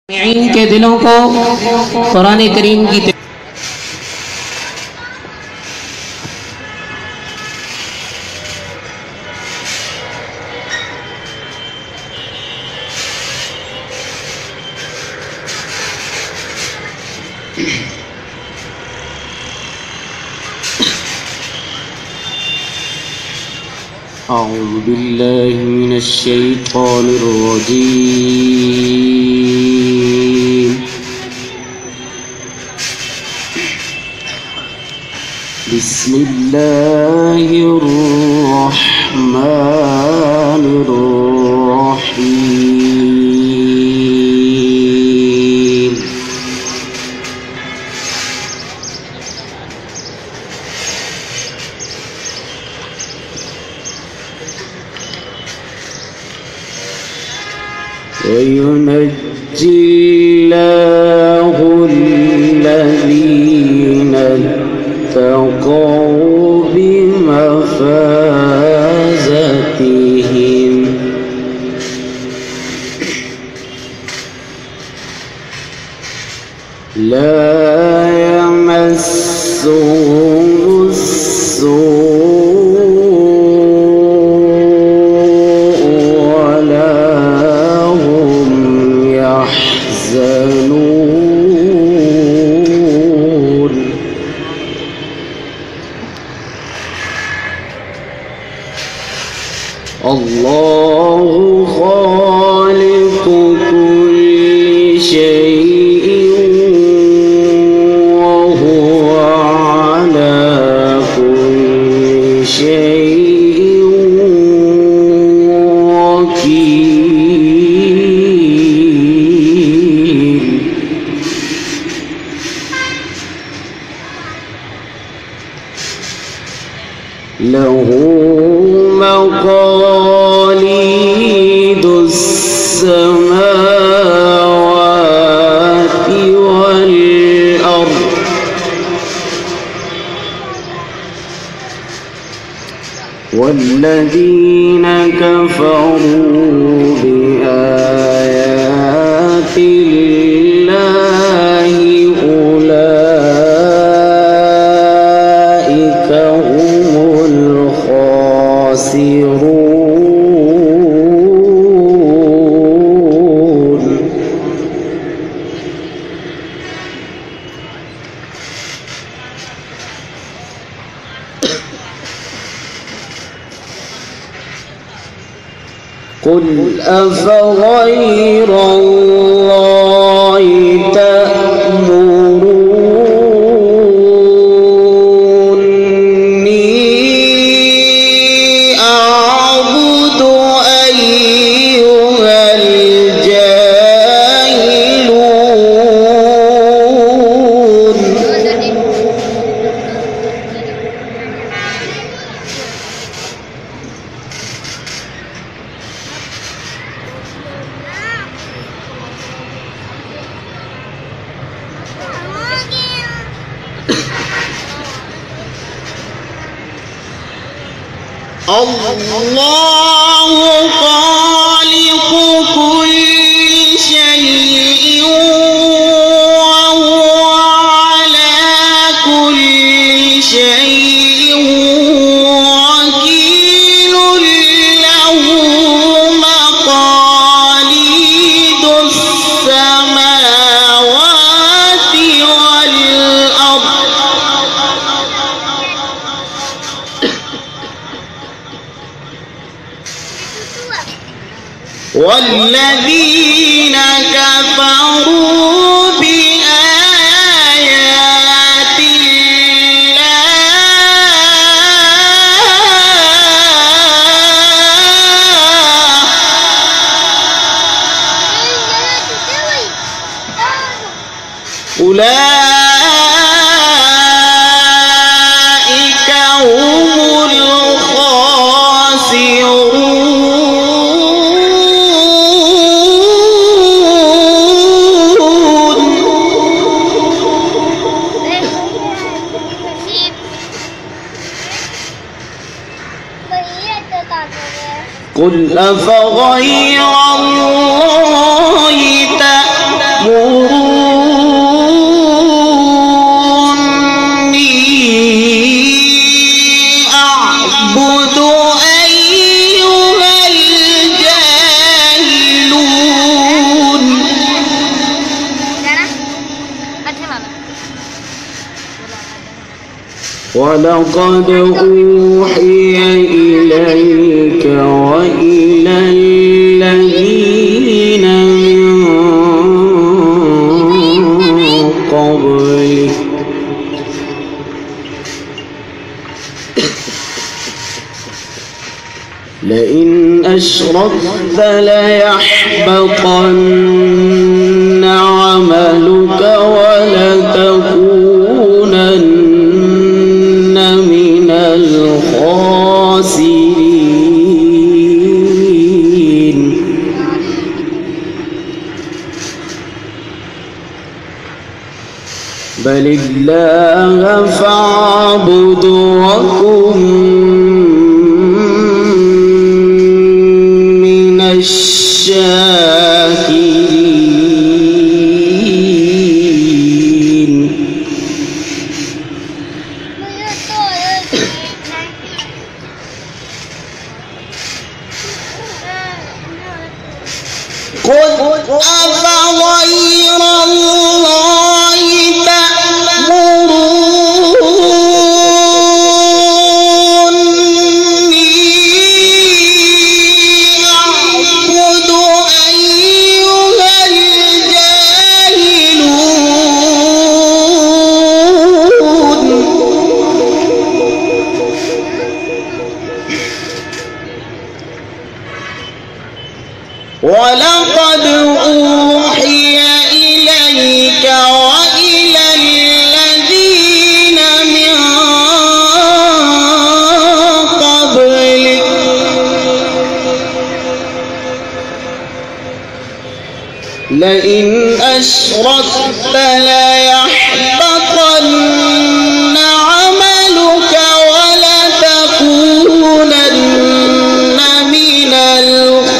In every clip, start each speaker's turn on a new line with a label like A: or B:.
A: के दिलों को कुरान करीम की أعوذ بالله من الشيطان الرجيم. بسم الله الرحمن الرحيم. وينجي الله الذين اتقوا بمفازتهم لا يمسهم السوء الله خالق كل شيء وهو على كل شيء وكيل. له مقاليد السماوات والأرض والذين كفروا بآيات الله أولئك هم الخاسرون. قل أفغير الله تأمروني أعبد أيها الجاهلون. الله خالق كل شيء وهو على كل شيء وكيل. له مقاليد السماوات والأرض والذين كفروا بآيات الله أولئك هم الخاسرون. قل أفغير الله تأمروني
B: ولقد أوحي إليك وإلى الذين من قبلك لئن أشركت ليحبطن عملك ولتكونن من الخاسرين بل الله فاعبد وكن من الشاكرين قل أفغير الله تأمروني أعبد أيها الجاهلون ولقد أوحي إليك وإلى الذين من قبلك لئن أشركت ليحبطن عملك ولتكونن من الخاسرين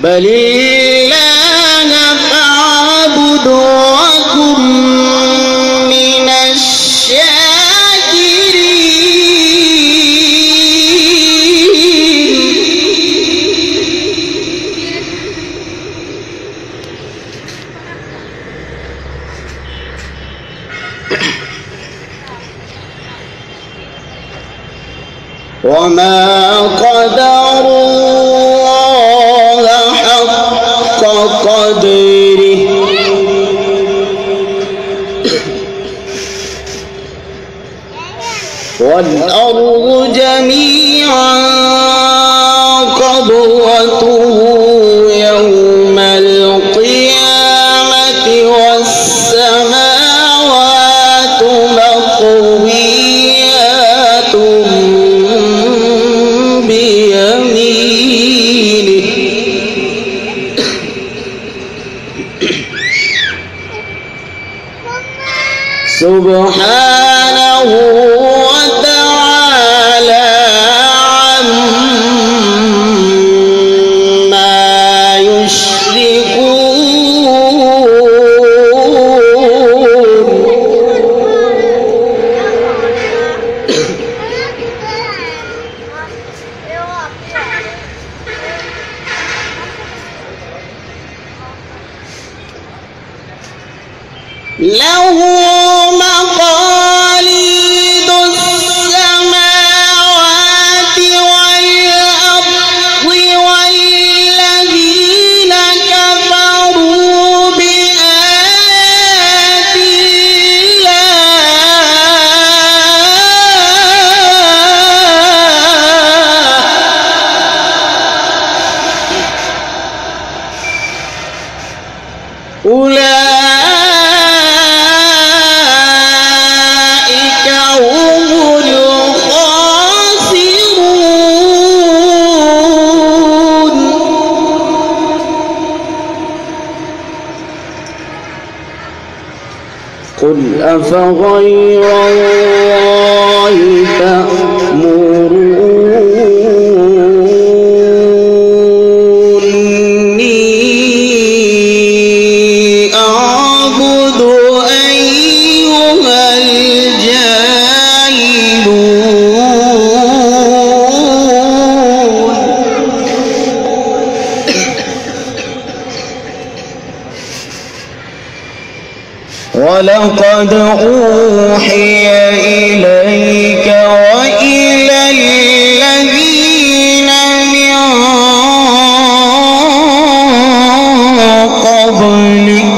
B: بل الله فاعبد وكن من الشاكرين وما قدروا الله حق قدره والأرض جميعا قبضته يوم القيامة والسماوات مطويات بيمينه سبحانه وتعالى عما له مقاليد السماوات والأرض والذين كفروا بآيات الله أولئك هم الخاسرون قل أفغير الله تأمروني أعبد أيها الجاهلون ولقد أوحي إليك وإلى الذين من قبلك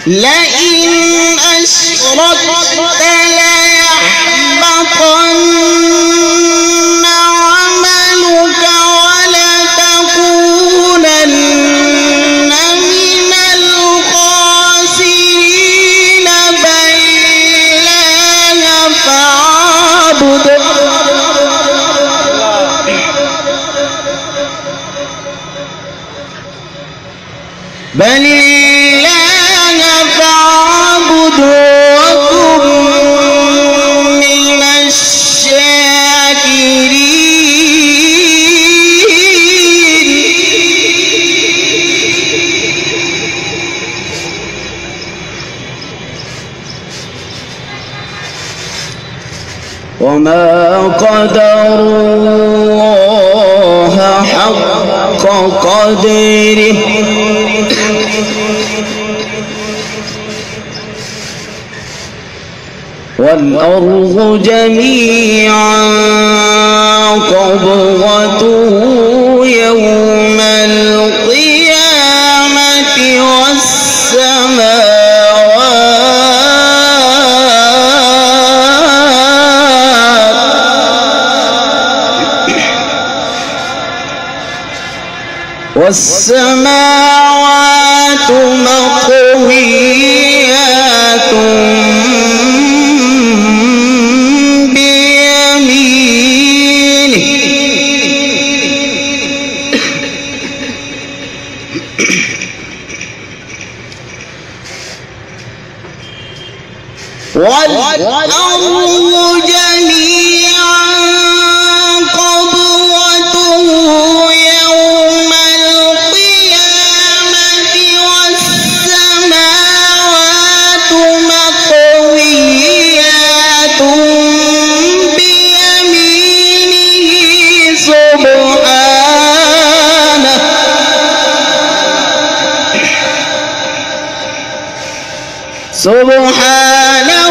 B: لئن أشركت ليحبطن عملك ولتكونن من الخاسرين بل الله فاعبد وكن من الشاكرين وما قدروا الله حق قدره والأرض جميعا قبضته يوم القيامة والسماوات مطويات بيمينه والأرض جميعا قبضته يوم القيامة والسماوات مطويات بيمينه سبحانه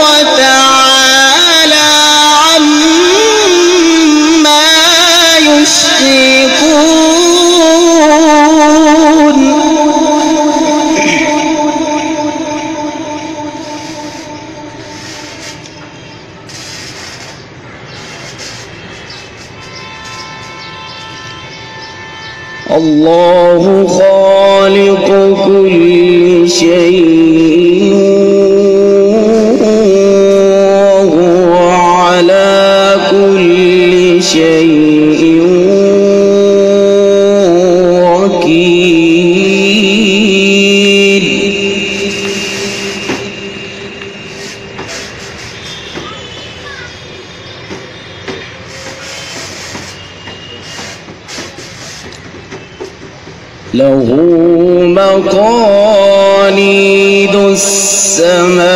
B: وتعالى عما يشركون الله خالق كل شيء وهو على كل شيء وكيل له مقاليد السماوات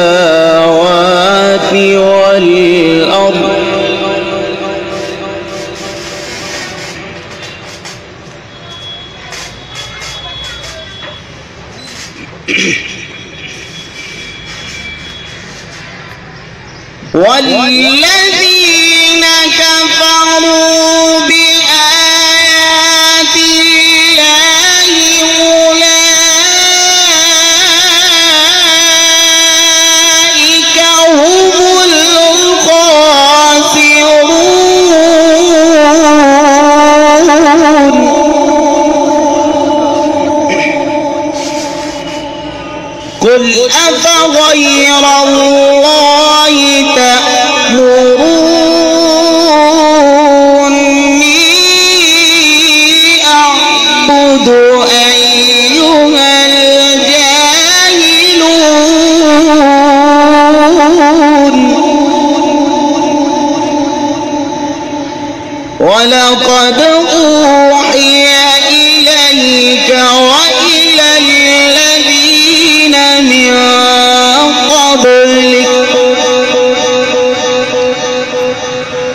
B: والأرض والذين كفروا بآيات الله أولئك هم الخاسرون قل أفغير الله تأمروني أعبد أيها الجاهلون ولقد أوحي إليك وإلى الذين من قبلك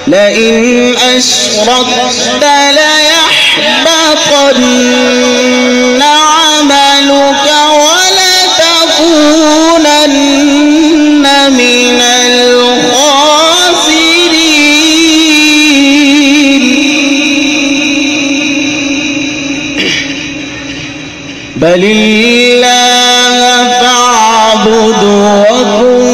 B: لئن أشركت ليحبطن عملك ولتكونن من الخاسرين. بل الله فاعبد وكن